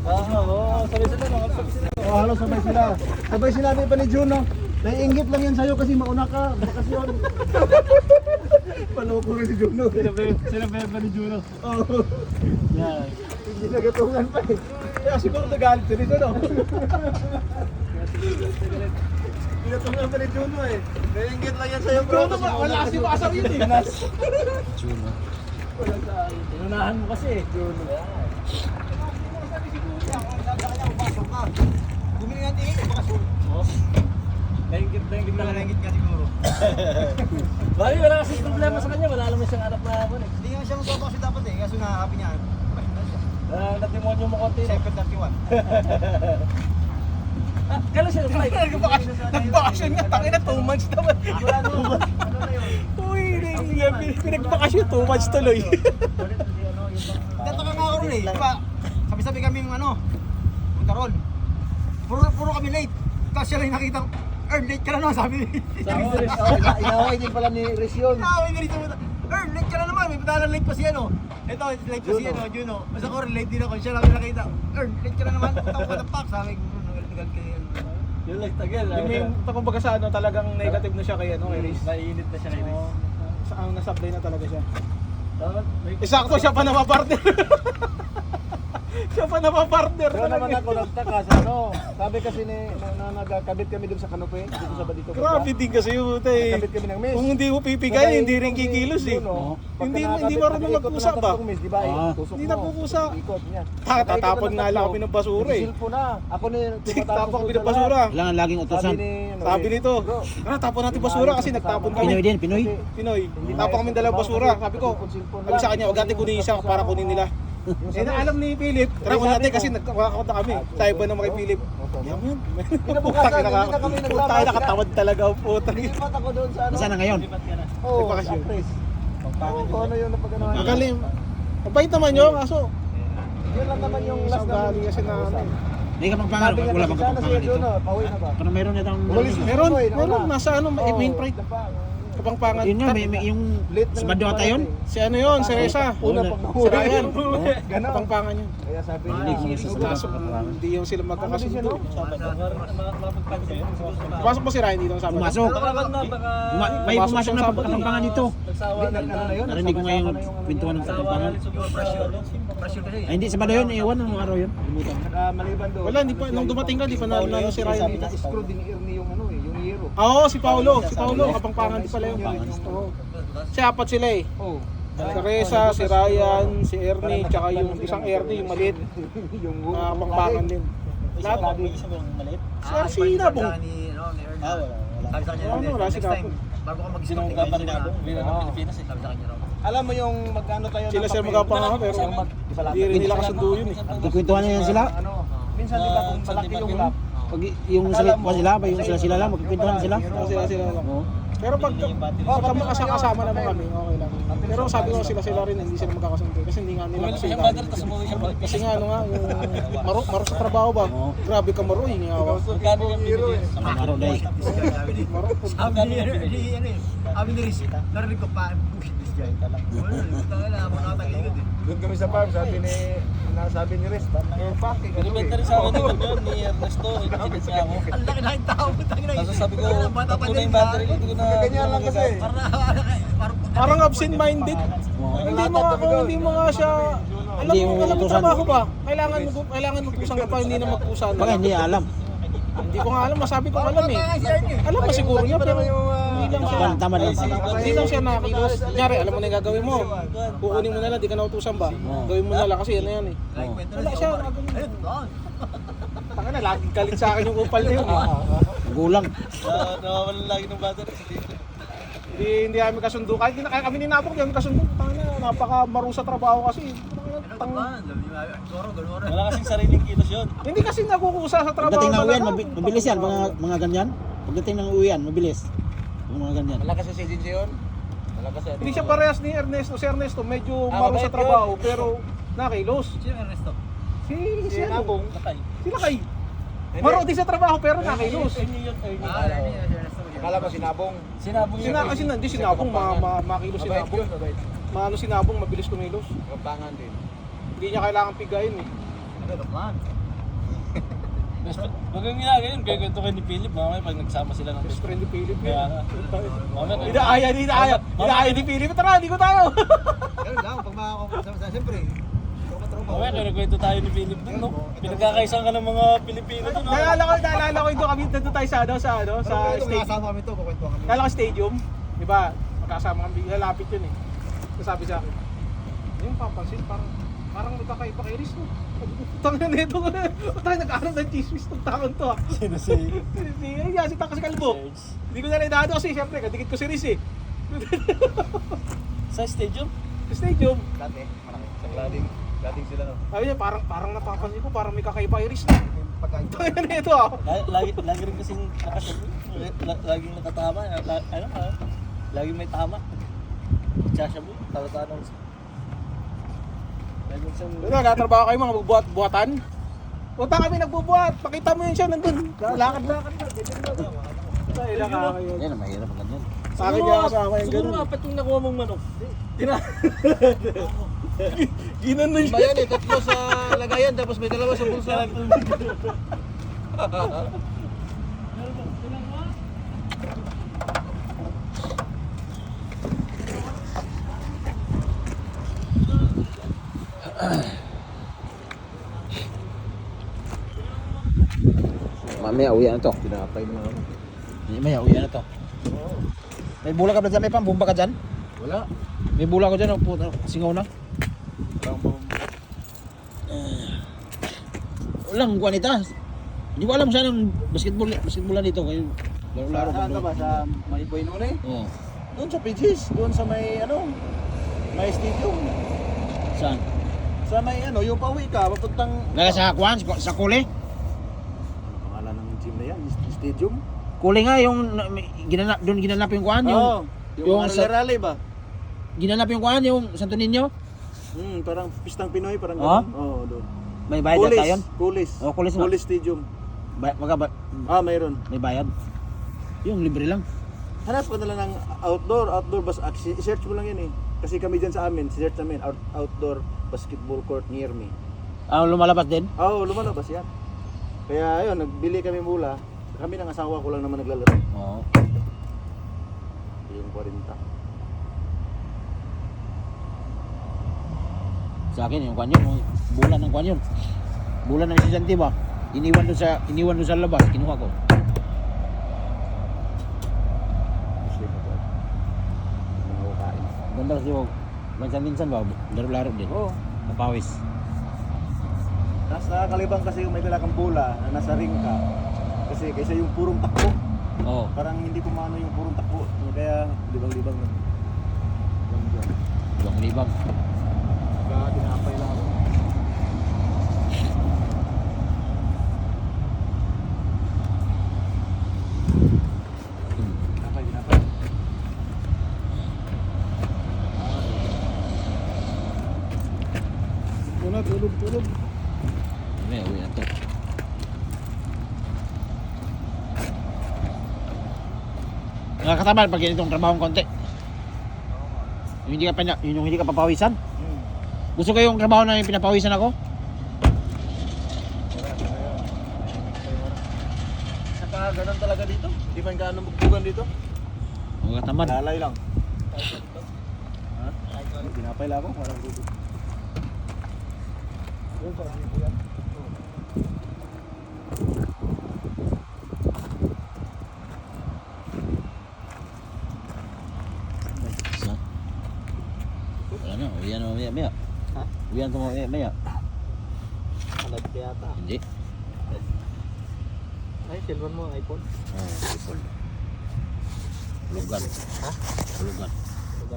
Oo, sabay sila, no? Oh, halos sabay sila. Sabay sinabi pa ni Juno, naiinggit lang yan sa'yo kasi mauna ka, bakasyon. Paloko rin si Juno. Sinabi pa ni Juno. Oo. Yan. Hindi nagatungan pa eh. Kaya siguro nagalit si Rizzo, no? Pinatungan pa ni Juno eh. Naiinggit lang yan sa'yo, bro. Juno, wala kasi makasal yun eh. Juno. Inunahan mo kasi eh. Juno. Bumili nga tingin eh, bakasyon. Nainggit na lang. Naiinggit ka siguro. Bali, wala kasi problema sa kanya. Wala naman siyang harap na ako eh. Hindi nga siya magpapakasyon dapat eh, kaso nahahapi niya. Natimonyo mo konti. Siyempre 31. Kailan siya nag-flight? Nag-vacation nga, tangin na 2 months naman. Wala naman. Uy, pinag-vacation 2 months tuloy. Tataka nga ako rin eh. Diba, sabi-sabi kami yung punta ron. Puro kami late. Tapos siya lang nakita ko, late ka na naman, sabi ni. Sabi ko rin. Inaway din pala ni Rizzo. Nakawin ka rito mo. Late ka na naman, may padalan late pa si Ito, late pa si Juno. Basta ko rin late din ako, siya lang yung nakita. Late ka na naman, tawag ka ng pack. Sabi ko, nagaligal ka yan. Yung like tagal. Yung kumbaga sa talagang negative na siya kay kay Riz. Naiinit na siya kay Riz. Nasablay na talaga siya. Dapat may Sakto siya pa napapartner. Siya pa napapartner. Pero naman ako nagtaka sa sabi kasi ni nagkabit kami doon sa kanope, dito sa Badito. Grabe din kasi yung tay. Nagkabit kami ng miss. Kung hindi mo pipigay, hindi rin kikilos eh. Hindi marunong magpusa ba? Di ba? Tusok Hindi mo. napupusa. Ikot niya. Tatapon nga lang kami ng basura eh. Silpo na. Ako na yung Tapon kami ng basura. Kailangan laging utusan. Sabi nito, tapon natin basura kasi nagtapon kami. Pinoy din, Pinoy. Pinoy. Tapon kami dalawang basura. Sabi ko, sabi sa kanya, wag natin kunin isa para kunin nila. Eh na alam ni Philip, tara kunin natin kasi nagkakakot na kami. Tayo ba naman kay Philip? Yaman. Kinabukasan, hindi na kami Puta, nakatawad talaga ang puta. Nilipat ako doon sa Saan na ngayon? Oo, Nagbakasyon. sa Chris. Oo, kung ano yung napaganoan. Magaling. Mabait naman yun, kaso Yun lang naman yung last sa gali kasi na ano. May kapangpangan, Sabi nga wala kasi bang sana kapangpangan siya dito? doon, pauwi na ba? Parang meron yatang... Umalis na. Meron, nasa ano, main pride. Kapangpangan. Yun nga, may yung... Late Sa Bado ata yun? Si ano yun, si Reza. Una Wala. pag Si Ryan. Ganon. Kapangpangan yun. Kaya sabi Hindi, niya, siya sa Kaso hindi yung sila magkakasundo. Pumasok Pasok po si Ryan dito sa Pumasok. na baka... May pumasok na kapangpangan dito. Nagsawa na ano yun? Narinig ko ngayon pintuan ng kapangpangan. Pressure kasi. Ay, hindi, sa Bado yun, iwan ng araw yun. Limutan. Maliban doon. Wala, hindi pa, nung dumating ka, di pa na si Ryan Sabi dito. na screw din ni yung yung hero. Oo, si Paulo. Si Paulo, kapangpangan din pala yun. Oo. Si apat sila eh. Oh. Si Reza, si Ryan, si Ernie, tsaka yung isang Ernie, yung maliit. yung Kapangpangan din. Lahat ng isa mo maliit. Si Nabong. Wala. Sabi sa kanya, Ano, wala si Nabong. bago ka mag-stop, Sinong ka pa rin Nabong? Bira ng Pilipinas eh. sabi sa kanya raw. Alam mo yung magkano tayo Sila sila magkapangalan pero hindi rin nila kasundo yun eh. Nagkikwentuhan na yan sila. Ano, minsan di ba kung malaki yung lap, Pag yung sila ba, yung sila lang, magkikwentuhan sila. Sila lang. Oo. Pero pag makasama naman kami, okay lang. Pero sabi ko sila rin, hindi sila magkakasundo. Kasi hindi nga nila Bumili pa kasi siyang mother, tapos umuwi siya balik. kasi nga ano nga, yung maro sa trabaho ba? Oo. Grabe ka maro, hingi nga ako. Magkano yung binili? Sa Maro Day. Maro, Magkano yung binili? Sabi ni Riz, narinig ko pa, bullshit this guy. Wala, ako nakatangigod eh. Doon kami sa farm, sabi ni Riz, bakit? Binibenta rin sa akin ni Manyon, ni Ernesto. Ikinit niya ako. Ang laki na yung tao, putang ina. Tapos sabi ko, tatlo na yung battery, hindi ko na... Ganyan lang kasi. parang absent-minded. Hindi mo nga siya, alam Hindi mo mo mo utusan. trabaho ba? Kailangan magpusan ka pa, hindi na magpusan. Baka hindi alam. Hindi ko nga alam, masabi ko alam eh. Alam mo siguro niya, pero hindi lang siya. Tama din. Hindi lang siya nakakilos. Kunyari, alam mo na yung gagawin mo. Kukunin mo na lang, di ka nautusan ba? Gawin mo na lang kasi ano yan eh. Wala siya, nagagawin mo. Tanga na, laging galit sa akin yung kupal na yun. Gulang. Nawawalan lagi ng battery. Hindi kami kasundo. Kahit kami ni Nabong, hindi kami kasundo. Tanga na, napaka-maru sa trabaho kasi. Wala kasing sariling kilos yun. Hindi kasi nakukusa sa trabaho Pagdating ng uwian, talaga. mabilis yan, mga ganyan. Pagdating ng uwian, mabilis. Yung mga ganyan. Wala kasi si agency yun. Wala kasi. Hindi siya parehas ni Ernesto. Si Ernesto medyo Ah, maru sa mabait trabaho pero nakilos. Sino Ernesto? Si Nabong. Nakay. Sila kay. Maru din sa trabaho pero nakilos. Ernie yun, Ernie. Akala mo sinabong. Sinabong yun. Kasi hindi sinabong makilos sinabong. Maano sinabong mabilis kumilos. Kapangan din. Hindi niya kailangan pigayin eh. Huwag kang ginagawa yun, kwento kayo ni Philip, mamaya pag nagsama sila ng Best friend ni Philip. Kaya nga. Mamaya kayo. Inaaya ni Philip. Tara, hindi ko tayo. Ganun lang, pag makakapagkasama, siyempre. Mamaya kayo nagkwento tayo ni Philip dun, no? Pinagkakaisan ka ng mga Pilipino dun, no? Naalala ko doon kami nandun tayo sa stadium. Kasama kami to, kukwentuhan kami. Naalala ko stadium, di ba? Magkasama kami, lalapit yun eh. Sabi sa akin, yung papansin, parang magkakaiba kay Riz, no? Tangin na nito ko na. Tayo nag-aaral ng chismis ng taon to, ah. Sino si... Si Taka si Kalbo. Hindi ko na rin kasi, siyempre, kadikit ko si Riz eh. Sa stadium? Sa stadium. Dati, malaki. Dating sila, no? Sabi niya, parang napapansin ko, parang may kakaiba kay Riz, no? Pagkain. Tangin na nito, ah. Lagi rin kasing nakasabi. Laging nakatama. Laging may tama. Sasabi, talatanong. Laging siyang... Nagtatrabaho kayo mga buhat-buhatan? Punta kami nagbubuhat. Pakita mo yun siya nandun. Lakad-lakad na. Ay, nakakayo. Yan, mahirap ang ganyan. Sa akin niya kasama yung Siguro ganun. apat yung nakuha mong manok. Ginanon Ba yan eh, tatlo sa lagayan, tapos may dalawa sa bulsa. Mamaya uwi na to. Pinapay mo naman. Mamaya uwi na to. May bula ka ba dyan? May pambumba ka dyan? Wala. May bula ko dyan. Oh, puta, singaw na. Walang kuha nita. Hindi ko alam saan ang basketballan dito. Kayo, laro-laro. Saan ka ba? Sa may boy noon eh? Oo. Doon sa Pidgeys, doon sa may may stadium. Saan? Sa may yung pauwi ka, papuntang... Naga sa kuhan? Sa kuli? Pangalan ng gym na yan, stadium? Kuli nga yung doon ginanap yung kuhan. Oo, yung sa- rally ba? Ginanap yung kuhan yung Santo Niño. Parang pistang Pinoy, parang Ah? gano'n. Oo, doon. May bayad Kulis, yata yun. Kulis. Oh, Kulis ba? Kulis Stadium. Mayroon. May bayad. Yung libre lang. Hanap ka na lang ng outdoor bas. I-search mo lang yan eh. Kasi kami dyan sa amin, search namin, outdoor basketball court near me. Lumalabas din? Oo, lumalabas yan. Kaya ayun, nagbili kami mula. Kami ng asawa ko lang naman naglalaro. Oo. Yung 40. Sa akin yung kuhan yun. Yung bulan ng kuhan yun. Bulan ng estudyante ba? Iniwan doon sa labas. Kinuha ko. Ganda kasi mo. Minsan-minsan ba? Laro-laro din. Oo. Napawis. Tapos nakakalibang kasi yung may dala kang bola na nasa ring ka. Kasi kaysa yung purong takbo. Oo. Parang hindi pumano yung purong takbo. Kaya libang-libang na. Libang-libang. Kaya tinapay lang ako. Tinapay. Tulog. May uwi na to. Nakakatamad pag ganitong trabahong konti. Yung hindi ka papawisan. Gusto ko yung trabaho na yung pinapawisan ako? Saka ganun talaga dito. Hindi man gaano magbugan dito. Nakakatamad. Lalay lang. Ha? Tinapay lang ako. Walang gusto. Yun, parang dito yan. Isa. Wala na, uwian mo maya. Ha? Uwian mo maya. Alat ka yata. Hindi. Ay, silvan mo ang iPhone. Oh, Hulugan. Ha? Hulugan.